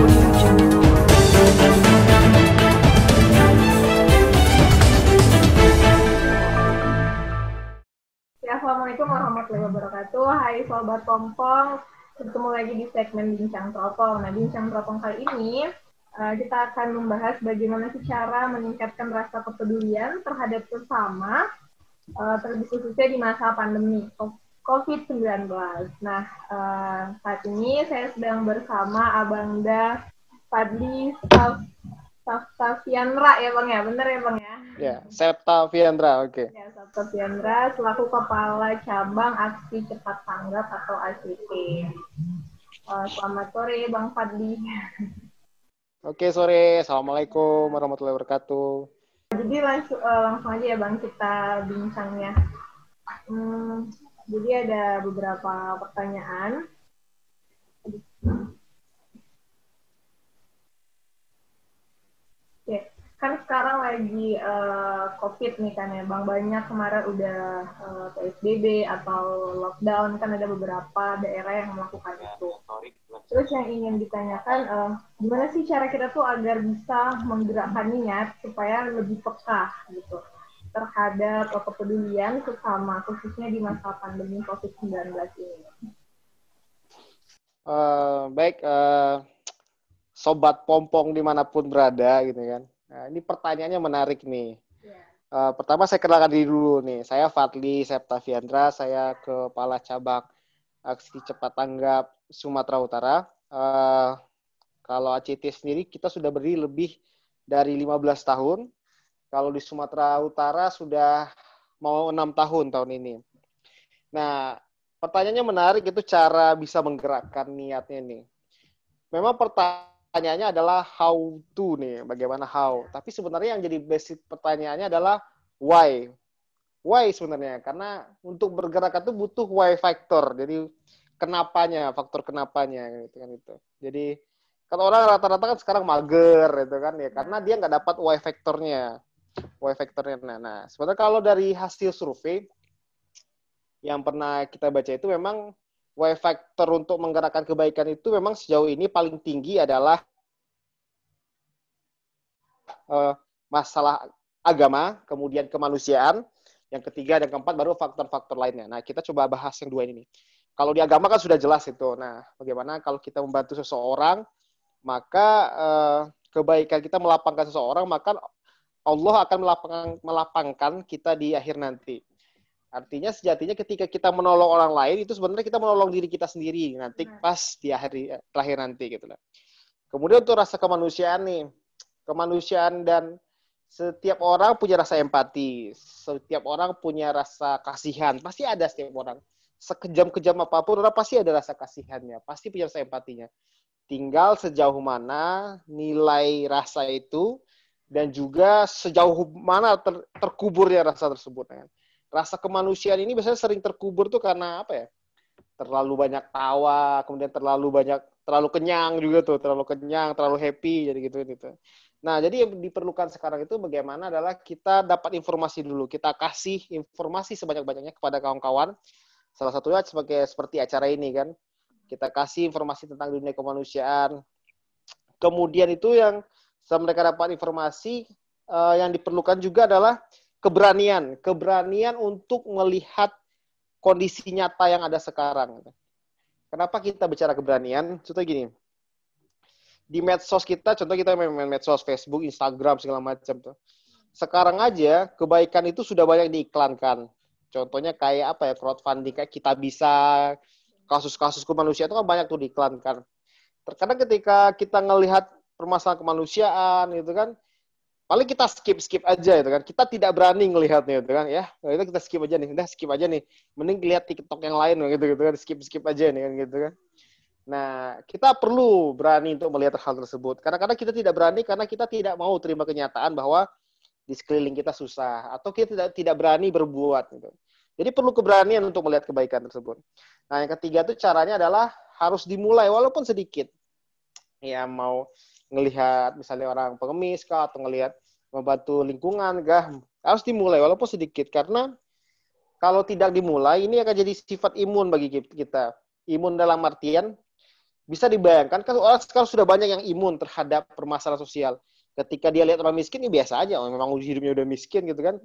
Assalamualaikum warahmatullahi wabarakatuh. Hai Sobat Pompong, bertemu lagi di segmen Bincang Teropong. Nah, Bincang Teropong kali ini kita akan membahas bagaimana sih cara meningkatkan rasa kepedulian terhadap sesama, terlebih khususnya di masa pandemi COVID-19. Nah, saat ini saya sedang bersama Abangda Fadli Septaviandra ya Bang ya, bener ya Bang ya? Ya, Septaviandra, oke. Ya, Septaviandra selaku Kepala Cabang Aksi Cepat Tanggap atau ACT. Selamat sore Bang Fadli. Oke, sore. Assalamualaikum warahmatullahi wabarakatuh. Jadi langsung aja ya Bang kita bincangnya. Jadi ada beberapa pertanyaan. Oke, kan sekarang lagi COVID nih kan ya Bang, banyak kemarin udah PSBB atau lockdown, kan ada beberapa daerah yang melakukan itu. Terus yang ingin ditanyakan, gimana sih cara kita tuh agar bisa menggerakkan niat supaya lebih peka gitu terhadap kepedulian sesama, khususnya di masa pandemi COVID-19 ini. Baik, Sobat Pompong dimanapun berada gitu kan. Nah, ini pertanyaannya menarik nih. Pertama saya kenalkan diri dulu nih. Saya Fadli Septaviandra, saya Kepala Cabang Aksi Cepat Tanggap Sumatera Utara. Kalau ACT sendiri kita sudah berdiri lebih dari 15 tahun. Kalau di Sumatera Utara sudah mau 6 tahun ini. Nah, pertanyaannya menarik, itu cara bisa menggerakkan niatnya nih. Memang pertanyaannya adalah how to nih, bagaimana how. Tapi sebenarnya yang jadi basic pertanyaannya adalah why. Why sebenarnya, karena untuk bergerak itu butuh why factor. Jadi kenapanya, faktor kenapanya gitu kan itu. Jadi kalau orang rata-rata kan sekarang mager gitu kan ya, karena dia nggak dapat why factornya. Why factornya. Nah, sebenarnya kalau dari hasil survei yang pernah kita baca itu memang why factor untuk menggerakkan kebaikan itu memang sejauh ini paling tinggi adalah masalah agama, kemudian kemanusiaan, yang ketiga dan keempat baru faktor-faktor lainnya. Nah, kita coba bahas yang dua ini. Kalau di agama kan sudah jelas itu. Nah, bagaimana kalau kita membantu seseorang, maka kebaikan kita melapangkan seseorang, maka Allah akan melapangkan kita di akhir nanti. Artinya sejatinya ketika kita menolong orang lain, itu sebenarnya kita menolong diri kita sendiri nanti pas di terakhir nanti gitu lah. Kemudian untuk rasa kemanusiaan nih, kemanusiaan dan setiap orang punya rasa empati, setiap orang punya rasa kasihan, pasti ada setiap orang. Sekejam-kejam apapun, orang pasti ada rasa kasihannya, pasti punya rasa empatinya. Tinggal sejauh mana nilai rasa itu dan juga sejauh mana terkuburnya rasa tersebut. Rasa kemanusiaan ini biasanya sering terkubur tuh karena apa ya? Terlalu banyak tawa, kemudian terlalu kenyang juga tuh, terlalu kenyang, terlalu happy, jadi gitu. Nah, jadi yang diperlukan sekarang itu bagaimana adalah kita dapat informasi dulu, kita kasih informasi sebanyak-banyaknya kepada kawan-kawan. Salah satunya seperti acara ini kan, kita kasih informasi tentang dunia kemanusiaan. Kemudian itu yang setelah mereka dapat informasi, yang diperlukan juga adalah keberanian untuk melihat kondisi nyata yang ada sekarang. Kenapa kita bicara keberanian? Contoh gini, di medsos kita, contoh kita main medsos, Facebook, Instagram, segala macam tuh. Sekarang aja kebaikan itu sudah banyak diiklankan. Contohnya kayak apa ya, crowdfunding, kayak Kita Bisa, kasus-kasus kemanusiaan itu kan banyak tuh diiklankan. Terkadang ketika kita ngelihat permasalahan kemanusiaan gitu kan, paling kita skip aja itu kan. Kita tidak berani ngelihatnya itu kan ya. Itu kita skip aja nih. Udah skip aja nih. Mending lihat TikTok yang lain gitu kan. Skip aja nih kan gitu kan. Nah, kita perlu berani untuk melihat hal tersebut. Kadang-kadang kita tidak berani karena kita tidak mau terima kenyataan bahwa di sekeliling kita susah atau kita tidak berani berbuat gitu. Jadi perlu keberanian untuk melihat kebaikan tersebut. Nah, yang ketiga itu caranya adalah harus dimulai walaupun sedikit. Ya mau ngelihat misalnya orang pengemis kah atau ngelihat membantu lingkungan kah, harus dimulai walaupun sedikit, karena kalau tidak dimulai ini akan jadi sifat imun bagi kita. Imun dalam artian bisa dibayangkan kan orang sekarang sudah banyak yang imun terhadap permasalahan sosial. Ketika dia lihat orang miskin, ya biasa aja. Memang hidupnya udah miskin gitu kan.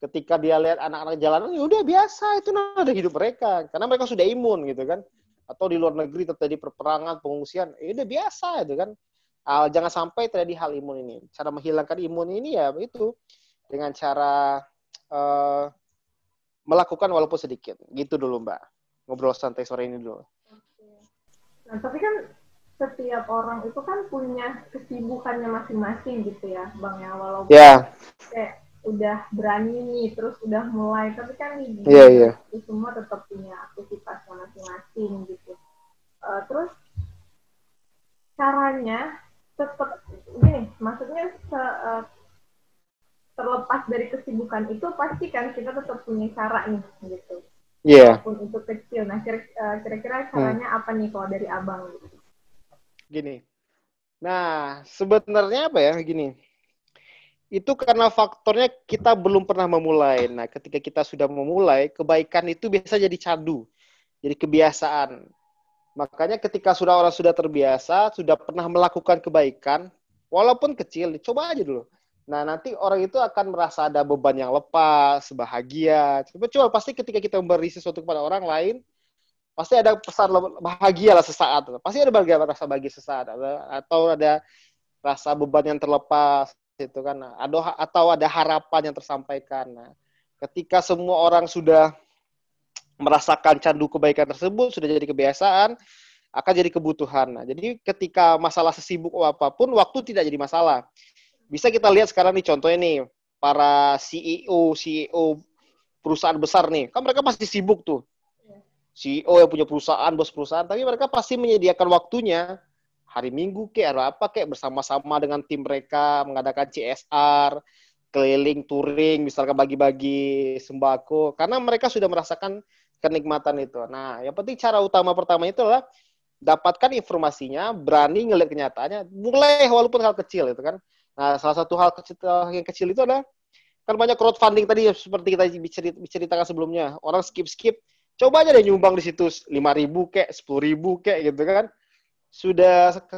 Ketika dia lihat anak-anak jalanan, ya udah biasa. Itu ada hidup mereka. Karena mereka sudah imun gitu kan. Atau di luar negeri terjadi perperangan, pengungsian, ya udah biasa gitu kan. Jangan sampai terjadi hal imun ini. Cara menghilangkan imun ini ya itu dengan cara melakukan walaupun sedikit. Gitu dulu Mbak. Ngobrol santai sore ini dulu. Nah, tapi kan setiap orang itu kan punya kesibukannya masing-masing gitu ya, Bang ya. Walaupun kayak udah berani nih, terus udah mulai, tapi kan itu semua tetap punya aktivitasnya masing-masing gitu. Terus caranya tetap gini, maksudnya terlepas dari kesibukan itu pasti kan kita tetap punya cara nih gitu. Walaupun itu kecil. Nah, kira-kira caranya apa nih kalau dari Abang? Gini. Nah, sebenarnya apa ya? Gini. Itu karena faktornya kita belum pernah memulai. Nah, ketika kita sudah memulai, kebaikan itu biasa jadi candu. Jadi kebiasaan. Makanya ketika orang sudah terbiasa, sudah pernah melakukan kebaikan, walaupun kecil, coba aja dulu. Nah, nanti orang itu akan merasa ada beban yang lepas, bahagia. Coba pasti ketika kita memberi sesuatu kepada orang lain, pasti ada pesan bahagia lah sesaat. Pasti ada rasa bahagia sesaat. Atau ada rasa beban yang terlepas. Itu kan. Atau ada harapan yang tersampaikan. Nah, ketika semua orang sudah merasakan candu kebaikan tersebut, sudah jadi kebiasaan, akan jadi kebutuhan. Nah, jadi ketika masalah sesibuk apapun, waktu tidak jadi masalah. Bisa kita lihat sekarang nih contohnya nih, para CEO perusahaan besar nih, kan mereka pasti sibuk tuh. CEO yang punya perusahaan, bos perusahaan, tapi mereka pasti menyediakan waktunya hari Minggu apa bersama-sama dengan tim mereka mengadakan CSR, keliling touring, misalkan bagi-bagi sembako, karena mereka sudah merasakan kenikmatan itu. Nah, yang penting cara utama pertama itu adalah dapatkan informasinya, berani ngelihat kenyataannya, mulai walaupun hal kecil itu kan. Nah, salah satu hal yang kecil itu adalah kan banyak crowdfunding tadi seperti kita ceritakan sebelumnya. Orang skip, coba aja deh nyumbang di situ 5.000 kek, 10.000 kek gitu kan.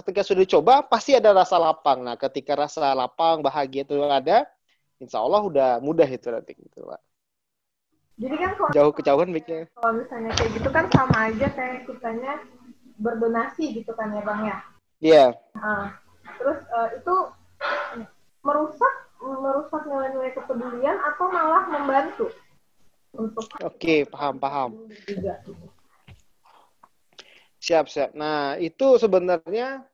Ketika sudah dicoba pasti ada rasa lapang. Nah, ketika rasa lapang, bahagia itu ada, insya Allah udah mudah itu nanti gitu, Pak. Jadi kan kalau jauh kejauhan mikirnya. Kalau misalnya kayak gitu kan sama aja kayak kitanya berdonasi gitu kan ya Bang ya. Iya. Terus itu merusak nilai-nilai kepedulian atau malah membantu untuk paham juga. Siap. Nah, itu sebenarnya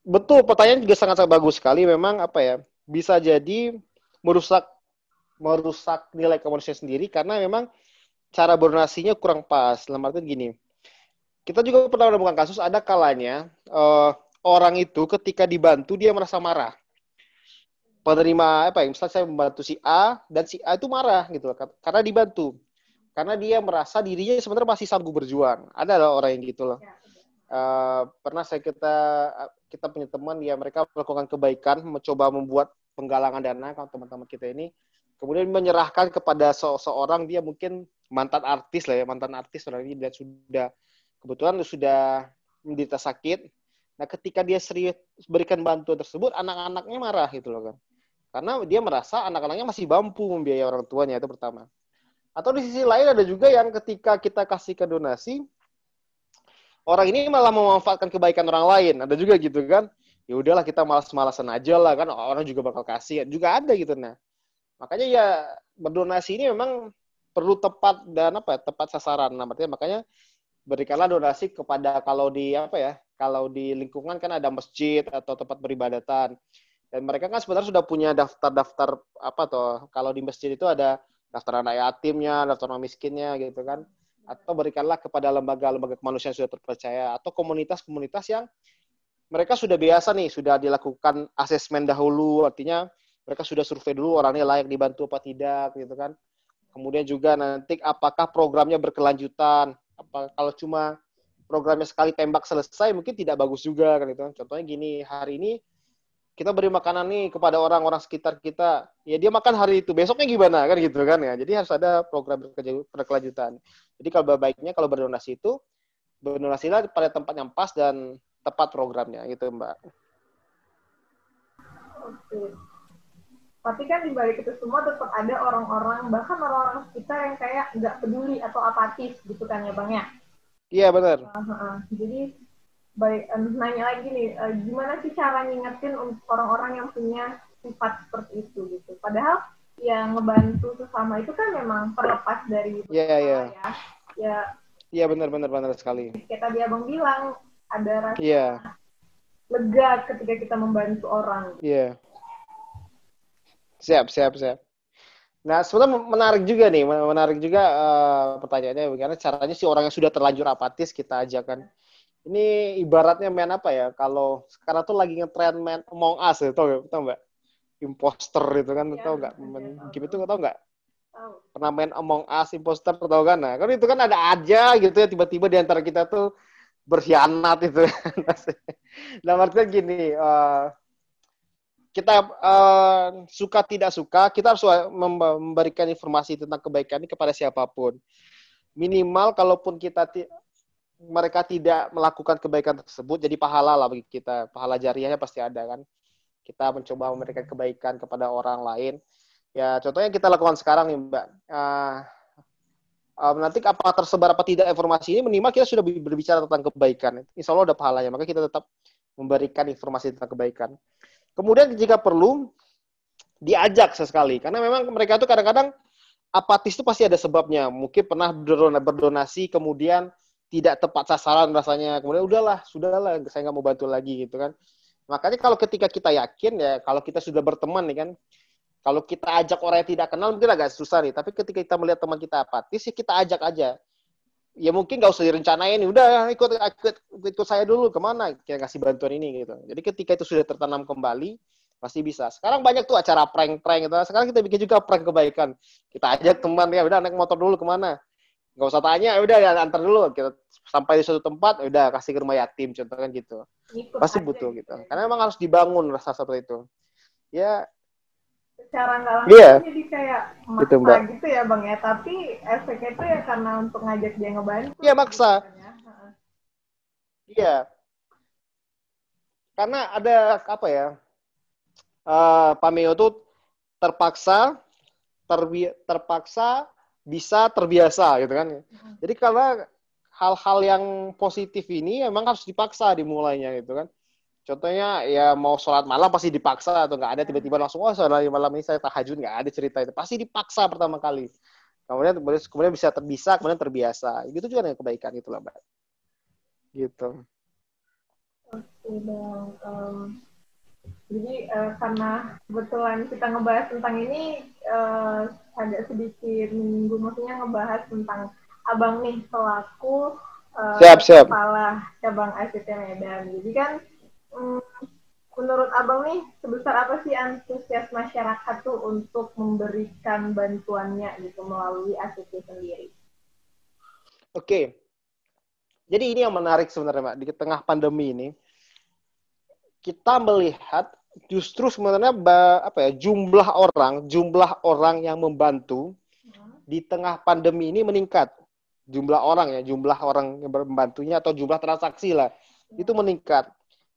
betul, pertanyaan juga sangat bagus sekali. Memang apa ya, bisa jadi merusak nilai kemanusiaan sendiri karena memang cara berdonasinya kurang pas. Dalam arti gini, kita juga pernah menemukan kasus ada kalanya orang itu ketika dibantu dia merasa marah. Penerima misalnya saya membantu si A dan si A itu marah gitu karena dibantu. Karena dia merasa dirinya sebenarnya masih sanggup berjuang. Ada orang yang gitu loh. Pernah kita punya teman ya, mereka melakukan kebaikan, mencoba membuat penggalangan dana kalau teman-teman kita ini, kemudian menyerahkan kepada seorang, dia mungkin mantan artis orang ini, dan kebetulan sudah menderita sakit. Nah, ketika dia serius berikan bantuan tersebut, anak-anaknya marah gitu loh kan. Karena dia merasa anak-anaknya masih mampu membiayai orang tuanya, itu pertama. Atau di sisi lain ada juga yang ketika kita kasihkan donasi, orang ini malah memanfaatkan kebaikan orang lain. Ada juga gitu kan. Ya udahlah kita malas-malasan aja lah kan, orang juga bakal kasih. Juga ada gitu. Nah, makanya ya berdonasi ini memang perlu tepat dan tepat sasaran. Nah, makanya berikanlah donasi kepada kalau di lingkungan kan ada masjid atau tempat beribadatan. Dan mereka kan sebenarnya sudah punya daftar-daftar kalau di masjid itu ada daftar anak yatimnya, daftar orang miskinnya gitu kan. Atau berikanlah kepada lembaga-lembaga kemanusiaan yang sudah terpercaya, atau komunitas-komunitas yang mereka sudah biasa nih, sudah dilakukan asesmen dahulu, artinya mereka sudah survei dulu orangnya layak dibantu apa tidak gitu kan. Kemudian juga nanti apakah programnya berkelanjutan. Kalau cuma programnya sekali tembak selesai mungkin tidak bagus juga kan itu. Contohnya gini, hari ini kita beri makanan nih kepada orang-orang sekitar kita, ya dia makan hari itu, besoknya gimana kan gitu kan ya. Jadi harus ada program berkelanjutan. Jadi kalau baiknya kalau berdonasi itu berdonasilah pada tempat yang pas dan tepat programnya gitu Mbak. Oke. Tapi kan di balik itu semua tetap ada orang-orang, bahkan orang-orang sekitar yang kayak nggak peduli atau apatis gitu kan ya Bang ya? Iya benar. Jadi nanya lagi nih, gimana sih cara ngingetin orang-orang yang punya sifat seperti itu gitu? Padahal yang ngebantu sesama itu kan memang terlepas dari ya. Ya benar sekali. Kayak tadi Abang bilang, ada rasa lega ketika kita membantu orang. Iya. Siap. Nah, sebenarnya menarik juga pertanyaannya, bagaimana caranya si orang yang sudah terlanjur apatis kita ajak kan. Ini ibaratnya main apa ya? Kalau sekarang tuh lagi ngetren main Among Us, tau Mbak? Imposter itu kan, tau nggak? Game itu tau nggak? Pernah main Among Us, imposter, tau kan? Nah, kan itu kan ada aja gitu ya, tiba-tiba di antara kita tuh berkhianat itu. Nah, artinya gini, kita suka tidak suka, kita harus memberikan informasi tentang kebaikan ini kepada siapapun. Minimal kalaupun mereka tidak melakukan kebaikan tersebut, jadi pahala lah bagi kita. Pahala jariahnya pasti ada kan. Kita mencoba memberikan kebaikan kepada orang lain. Ya, contohnya kita lakukan sekarang nih, Mbak. Nanti apa tersebar apa tidak informasi ini, minimal kita sudah berbicara tentang kebaikan. Insya Allah ada pahalanya, maka kita tetap memberikan informasi tentang kebaikan. Kemudian jika perlu, diajak sesekali. Karena memang mereka itu kadang-kadang apatis itu pasti ada sebabnya. Mungkin pernah berdonasi, kemudian tidak tepat sasaran rasanya. Kemudian sudahlah, saya nggak mau bantu lagi gitu kan. Makanya kalau ketika kita yakin ya, kalau kita sudah berteman nih kan, kalau kita ajak orang yang tidak kenal mungkin agak susah nih. Tapi ketika kita melihat teman kita apatis, ya kita ajak aja. Ya mungkin nggak usah direncanain, udah ikut saya dulu kemana, kita kasih bantuan ini gitu. Jadi ketika itu sudah tertanam kembali, pasti bisa. Sekarang banyak tuh acara prank-prank gitu. Sekarang kita bikin juga prank kebaikan. Kita ajak teman ya, udah naik motor dulu kemana. Nggak usah tanya, udah ya antar dulu. Kita sampai di suatu tempat, udah kasih ke rumah yatim, contohnya gitu. Pasti butuh gitu. Karena memang harus dibangun rasa seperti itu. Ya. Secara nggak langsung jadi kayak maksa gitu ya Bang ya. Tapi efeknya itu ya karena untuk ngajak dia ngebantu. Iya maksa. Iya. Karena ada apa ya? Pameo tuh terpaksa bisa terbiasa gitu kan. Jadi karena hal-hal yang positif ini emang harus dipaksa dimulainya gitu kan. Contohnya ya mau sholat malam pasti dipaksa atau nggak ada tiba-tiba langsung sholat malam ini saya tahajud, nggak ada cerita itu. Pasti dipaksa pertama kali. Kemudian bisa kemudian terbiasa. Gitu juga dengan kebaikan itulah Mbak. Gitu. Oke Bang. Jadi karena kebetulan kita ngebahas tentang ini agak sedikit menyinggung, maksudnya ngebahas tentang Abang nih selaku kepala cabang ICT Medan. Jadi kan menurut Abang nih sebesar apa sih antusias masyarakat tuh untuk memberikan bantuannya gitu melalui ICT sendiri? Oke. Jadi ini yang menarik sebenarnya Mbak, di tengah pandemi ini kita melihat justru sebenarnya jumlah orang yang membantu di tengah pandemi ini meningkat. Jumlah orang yang membantunya atau jumlah transaksi lah itu meningkat.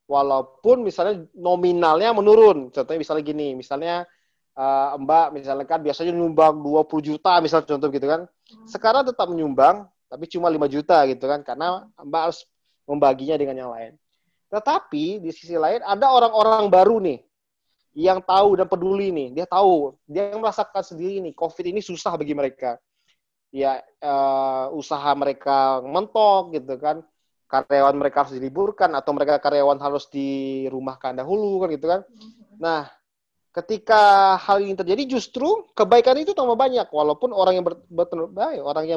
Walaupun misalnya nominalnya menurun. Contohnya misalnya gini, Mbak misalnya kan biasanya nyumbang 20 juta misalnya contoh gitu kan. Sekarang tetap menyumbang tapi cuma 5 juta gitu kan karena Mbak harus membaginya dengan yang lain. Tetapi di sisi lain ada orang-orang baru nih yang tahu dan peduli nih. Dia tahu, dia merasakan sendiri nih COVID ini susah bagi mereka. Ya usaha mereka mentok gitu kan. Karyawan mereka harus diliburkan atau mereka karyawan harus dirumahkan dahulu kan gitu kan. Nah, ketika hal ini terjadi justru kebaikan itu tambah banyak walaupun orang yang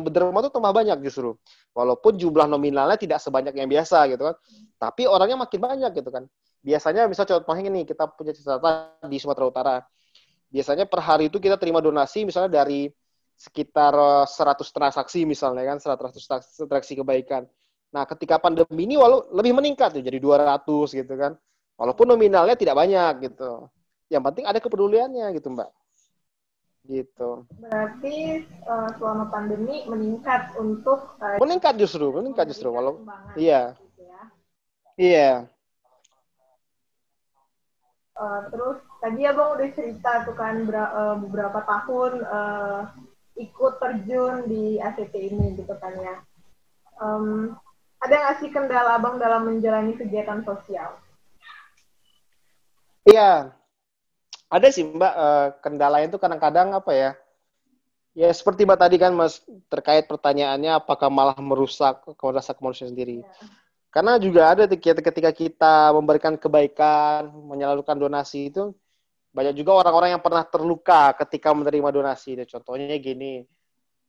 berderma itu tambah banyak justru. Walaupun jumlah nominalnya tidak sebanyak yang biasa gitu kan. Tapi orangnya makin banyak gitu kan. Biasanya misalnya contohnya ini kita punya catatan di Sumatera Utara. Biasanya per hari itu kita terima donasi misalnya dari sekitar 100 transaksi misalnya kan, 100 transaksi kebaikan. Nah, ketika pandemi ini lebih meningkat tuh jadi 200 gitu kan. Walaupun nominalnya tidak banyak gitu. Yang penting ada kepeduliannya gitu, Mbak. gitu. Berarti selama pandemi meningkat untuk Meningkat justru walau iya. Gitu ya. Iya. Terus tadi abang udah cerita tuh kan beberapa tahun ikut terjun di ACT ini gitu kan ya. Ada nggak sih kendala abang dalam menjalani kegiatan sosial? Iya, ada sih Mbak, kendalanya itu kadang-kadang apa ya? Ya seperti Mbak tadi kan Mas terkait pertanyaannya apakah malah merusak rasa kemanusiaan sendiri. Ya. Karena juga ada ketika kita memberikan kebaikan, menyalurkan donasi itu banyak juga orang-orang yang pernah terluka ketika menerima donasi. Contohnya gini,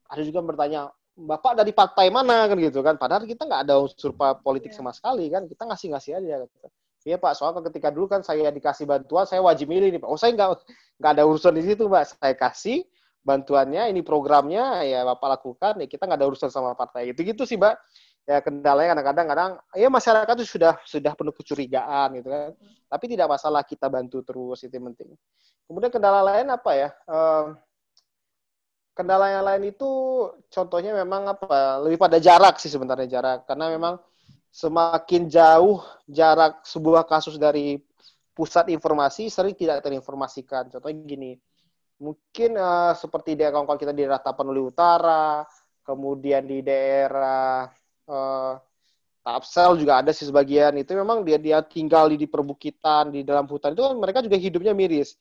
ada juga yang bertanya, Bapak dari partai mana kan gitu kan? Padahal kita nggak ada unsur politik sama sekali kan, kita ngasih-ngasih aja. Gitu. Iya Pak, soalnya ketika dulu kan saya dikasih bantuan, saya wajib milih nih Pak. Oh saya nggak ada urusan di situ Pak, saya kasih bantuannya, ini programnya ya Bapak lakukan, ya kita nggak ada urusan sama partai. Gitu-gitu sih Mbak. Ya kendalanya kadang-kadang, ya masyarakat itu sudah penuh kecurigaan gitu kan. Tapi tidak masalah kita bantu terus, itu yang penting. Kemudian kendala lain apa ya? Kendala yang lain itu contohnya memang apa? Lebih pada jarak sih sebenarnya jarak. Karena memang semakin jauh jarak sebuah kasus dari pusat informasi sering tidak terinformasikan. Contohnya gini, mungkin seperti di kawan-kawan kita di daerah Tapanuli Utara, kemudian di daerah Tapsel juga ada sih sebagian. Itu memang dia tinggal di perbukitan, di dalam hutan itu kan mereka juga hidupnya miris.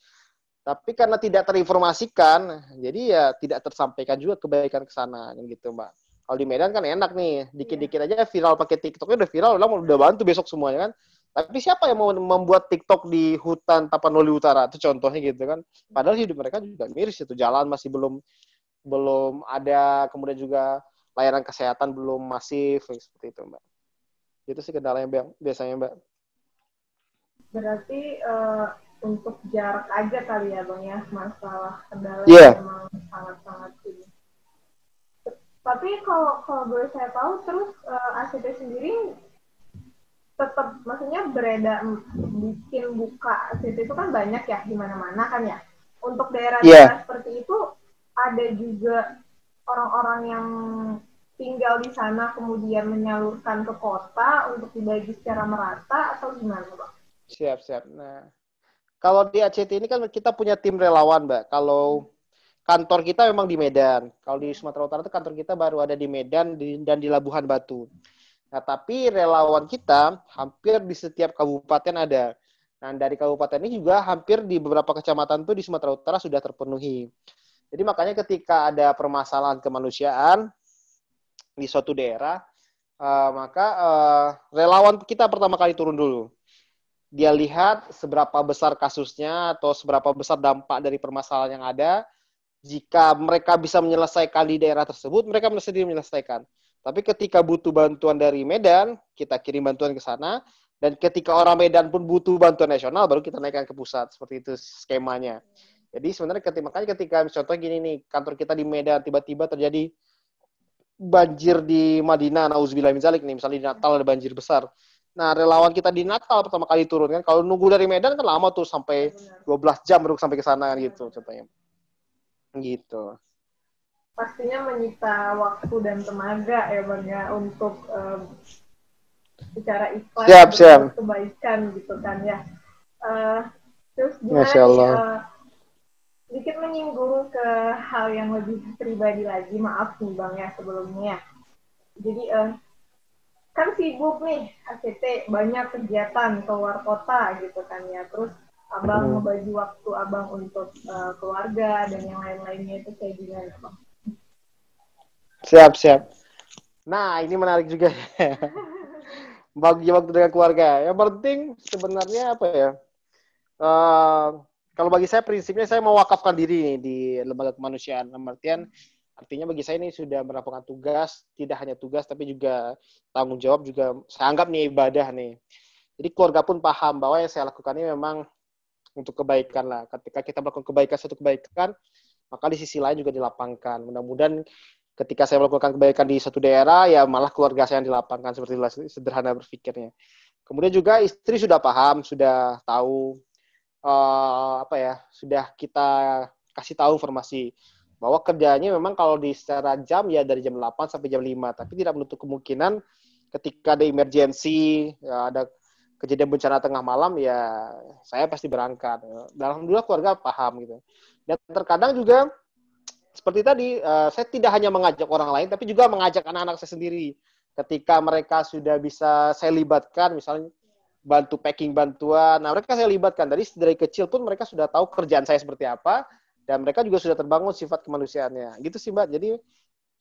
Tapi karena tidak terinformasikan, jadi ya tidak tersampaikan juga kebaikan ke sana gitu, Mbak. Kalau di Medan kan enak nih, dikit-dikit aja viral pakai TikToknya udah viral, udah bantu besok semuanya kan. Tapi siapa yang mau membuat TikTok di hutan Tapanuli Utara? Itu contohnya gitu kan. Padahal hidup mereka juga miris itu, jalan masih belum ada, kemudian juga layanan kesehatan belum masif seperti itu, Mbak. Itu sih kendala yang biasanya, Mbak. Berarti untuk jarak aja kali ya Bang ya, masalah kendala Iya. memang sangat-sangat ini. Tapi kalau boleh saya tahu, terus ACT sendiri tetap, maksudnya bikin buka ACT itu kan banyak ya di mana-mana kan ya. Untuk daerah-daerah seperti itu ada juga orang-orang yang tinggal di sana kemudian menyalurkan ke kota untuk dibagi secara merata atau gimana Bang? Siap. Nah, kalau di ACT ini kan kita punya tim relawan, Mbak. Kalau kantor kita memang di Medan. Kalau di Sumatera Utara itu kantor kita baru ada di Medan dan di Labuhan Batu. Nah, tapi relawan kita hampir di setiap kabupaten ada. Nah, dari kabupaten ini juga hampir di beberapa kecamatan tuh di Sumatera Utara sudah terpenuhi. Jadi makanya ketika ada permasalahan kemanusiaan di suatu daerah, maka relawan kita pertama kali turun dulu. Dia lihat seberapa besar kasusnya atau seberapa besar dampak dari permasalahan yang ada. Jika mereka bisa menyelesaikan di daerah tersebut, mereka sendiri menyelesaikan. Tapi ketika butuh bantuan dari Medan, kita kirim bantuan ke sana. Dan ketika orang Medan pun butuh bantuan nasional, baru kita naikkan ke pusat. Seperti itu skemanya. Jadi sebenarnya makanya ketika contoh gini nih, kantor kita di Medan tiba-tiba terjadi banjir di Madinah, nauzubillah min dzalik nih, misalnya di Natal ada banjir besar. Nah, relawan kita di Natal pertama kali turun kan, kalau nunggu dari Medan kan lama tuh sampai 12 jam baru sampai ke sana kan gitu contohnya. Gitu. Pastinya menyita waktu dan tenaga ya Bang ya untuk secara ikhlas siap. kebaikan gitu kan ya. Terus gimana Masya Allah. nih, sedikit menyinggung ke hal yang lebih pribadi lagi, maaf nih Bang ya sebelumnya. Jadi kan sibuk nih ACT, banyak kegiatan keluar kota gitu kan ya. Terus Abang membagi waktu Abang untuk keluarga dan yang lain-lainnya itu kayak gimana Bang? Siap. Nah, ini menarik juga. Bagi waktu dengan keluarga. Yang penting sebenarnya apa ya? Kalau bagi saya prinsipnya saya mewakafkan diri nih di lembaga kemanusiaan. Artinya bagi saya ini sudah melakukan tugas, tidak hanya tugas tapi juga tanggung jawab juga saya anggap nih ibadah nih. Jadi keluarga pun paham bahwa yang saya lakukan ini memang untuk kebaikan lah. Ketika kita melakukan suatu kebaikan, maka di sisi lain juga dilapangkan. Mudah-mudahan ketika saya melakukan kebaikan di satu daerah, ya malah keluarga saya yang dilapangkan, seperti itu sederhana berpikirnya. Kemudian juga istri sudah paham, sudah tahu, sudah kita kasih tahu informasi bahwa kerjanya memang kalau di secara jam ya dari jam 8 sampai jam 5, tapi tidak menutup kemungkinan ketika ada emergensi, ya ada kejadian bencana tengah malam, ya saya pasti berangkat. Dan alhamdulillah keluarga paham gitu. Dan terkadang juga seperti tadi, saya tidak hanya mengajak orang lain, tapi juga mengajak anak-anak saya sendiri. Ketika mereka sudah bisa saya libatkan, misalnya bantu packing bantuan, nah mereka saya libatkan. Dari kecil pun mereka sudah tahu kerjaan saya seperti apa, dan mereka juga sudah terbangun sifat kemanusiaannya. Gitu sih Mbak, jadi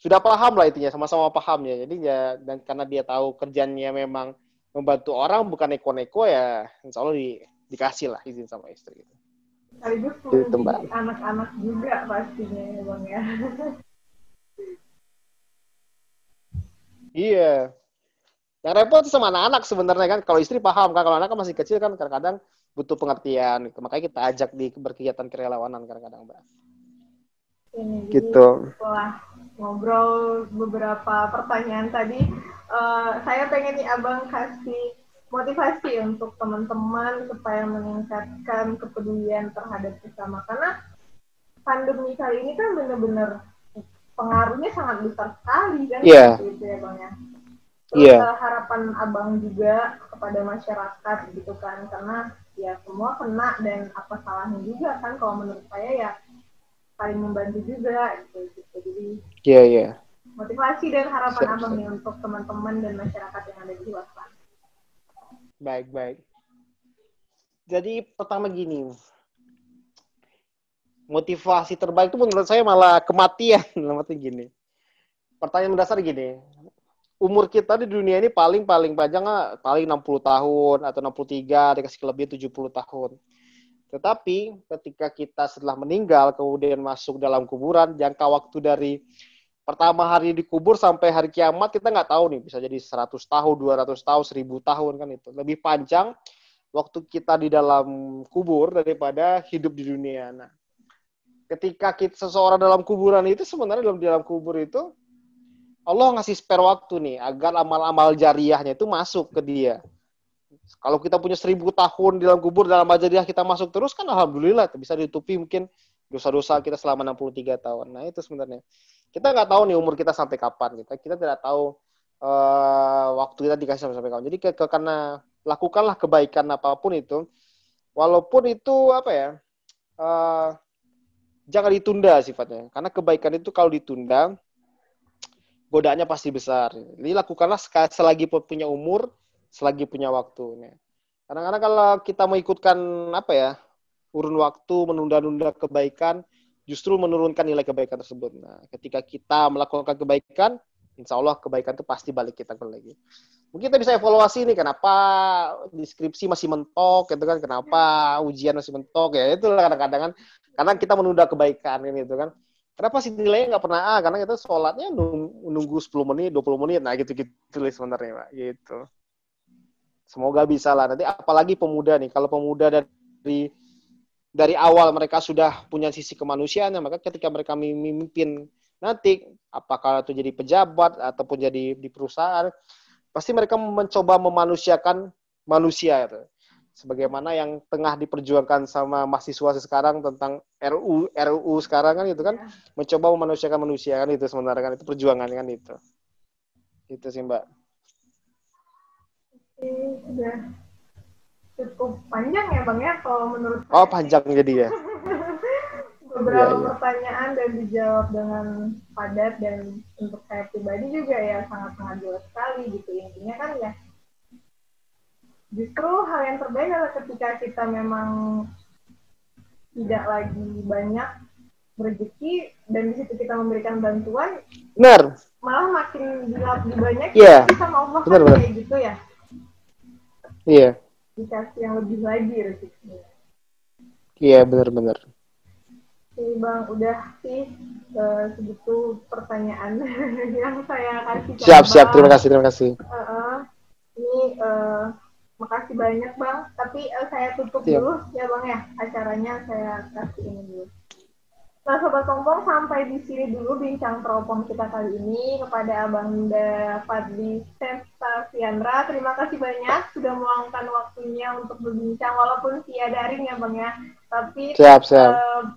sudah paham lah intinya, sama-sama paham ya. Jadi ya, dan karena dia tahu kerjanya memang membantu orang, bukan neko-neko ya, insya Allah dikasih lah izin sama istri. Gitu. Sekaligus mendidik anak-anak juga pastinya ya Bang ya. Iya. Yang repot sama anak-anak sebenarnya kan. Kalau istri paham kan, kalau anak kan masih kecil kan kadang-kadang butuh pengertian. Gitu. Makanya kita ajak di berkegiatan kerelawanan kadang-kadang, Mbak. Ini, gitu. Setelah ngobrol beberapa pertanyaan tadi, saya pengen nih Abang kasih motivasi untuk teman-teman supaya meningkatkan kepedulian terhadap sesama. Karena pandemi kali ini kan benar-benar pengaruhnya sangat besar sekali kan, gitu ya Bang ya. Terus harapan Abang juga kepada masyarakat gitu kan, karena ya semua kena dan apa salahnya juga kan, kalau menurut saya ya saling membantu juga gitu. Jadi motivasi dan harapan Abang nih untuk teman-teman dan masyarakat yang ada di luar sana. Baik. Jadi pertama gini, motivasi terbaik itu menurut saya malah kematian. Maksudnya gini, pertanyaan mendasar gini, umur kita di dunia ini paling panjang paling 60 tahun atau 63, dikasih kelebihan 70 tahun. Tetapi ketika kita setelah meninggal kemudian masuk dalam kuburan, jangka waktu dari pertama hari dikubur sampai hari kiamat kita nggak tahu nih, bisa jadi 100 tahun, 200 tahun, 1000 tahun kan itu. Lebih panjang waktu kita di dalam kubur daripada hidup di dunia. Nah, ketika seseorang dalam kuburan itu sebenarnya dalam kubur itu Allah ngasih spare waktu nih agar amal-amal jariahnya itu masuk ke dia. Kalau kita punya 1000 tahun di dalam kubur, dalam amal jariah kita masuk terus kan alhamdulillah bisa ditutupi mungkin dosa-dosa kita selama 63 tahun. Nah itu sebenarnya. Kita nggak tahu nih umur kita sampai kapan. Kita tidak tahu waktu kita dikasih sampai kapan. Jadi karena lakukanlah kebaikan apapun itu, walaupun itu apa ya, jangan ditunda sifatnya. Karena kebaikan itu kalau ditunda, godaannya pasti besar. Jadi lakukanlah selagi punya umur, selagi punya waktu. Kadang-kadang kalau kita mau ikutkan apa ya, urun waktu, menunda-nunda kebaikan, justru menurunkan nilai kebaikan tersebut. Nah, ketika kita melakukan kebaikan, insya Allah kebaikan itu pasti balik kita lagi. Mungkin kita bisa evaluasi nih, kenapa deskripsi masih mentok, gitu kan? Kenapa ujian masih mentok? Ya itu kadang-kadang kan, karena kita menunda kebaikan gitu kan. Kenapa sih nilainya nggak pernah A? Karena kita sholatnya nunggu 10 menit, 20 menit. Nah, gitu-gitu sebenarnya, Pak. Gitu. Semoga bisa lah. Nanti apalagi pemuda nih. Kalau pemuda dari awal mereka sudah punya sisi kemanusiaan, maka ketika mereka memimpin nanti, apakah itu jadi pejabat ataupun jadi di perusahaan, pasti mereka mencoba memanusiakan manusia. Gitu. Sebagaimana yang tengah diperjuangkan sama mahasiswa sekarang tentang RUU sekarang kan itu kan mencoba memanusiakan manusia kan itu sebenarnya kan itu perjuangan kan itu sih Mbak. Sudah cukup panjang ya Bang ya kalau menurut saya. Oh panjang jadi ya. Beberapa pertanyaan dan dijawab dengan padat dan untuk saya pribadi juga ya sangat jelas sekali gitu. Intinya kan ya justru hal yang terbaik adalah ketika kita memang tidak lagi banyak rezeki dan di situ kita memberikan bantuan. Benar. Malah makin lebih banyak kita sama Allah kan kayak gitu ya. Iya. Dikasih yang lebih lagi rezekinya. Iya benar. Oke Bang, udah sih segitu pertanyaan yang saya kasih. Siap, terima kasih. Ini makasih banyak Bang, tapi saya tutup dulu ya Bang ya, acaranya saya kasih ini dulu. Nah Sobat Pompong, sampai di sini dulu bincang teropong kita kali ini kepada Abangda Fadli Sestaviandra. Terima kasih banyak sudah meluangkan waktunya untuk berbincang walaupun via daring ya Bang ya. tapi siap.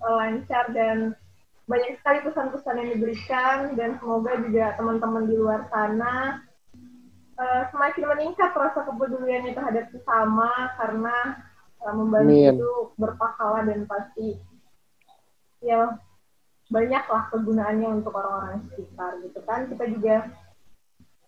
lancar dan banyak sekali pesan-pesan yang diberikan, dan semoga juga teman-teman di luar sana semakin meningkat rasa kepeduliannya terhadap sesama, karena membantu itu berpahala dan pasti ya banyaklah kegunaannya untuk orang-orang sekitar gitu kan. Kita juga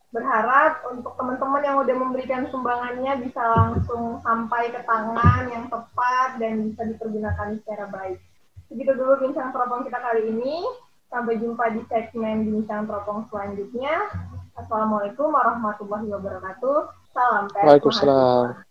berharap untuk teman-teman yang udah memberikan sumbangannya bisa langsung sampai ke tangan yang tepat dan bisa dipergunakan secara baik. Segitu dulu bincang teropong kita kali ini. Sampai jumpa di segmen bincang teropong selanjutnya. Assalamualaikum warahmatullahi wabarakatuh. Salam pers mahasiswa. Waalaikumsalam.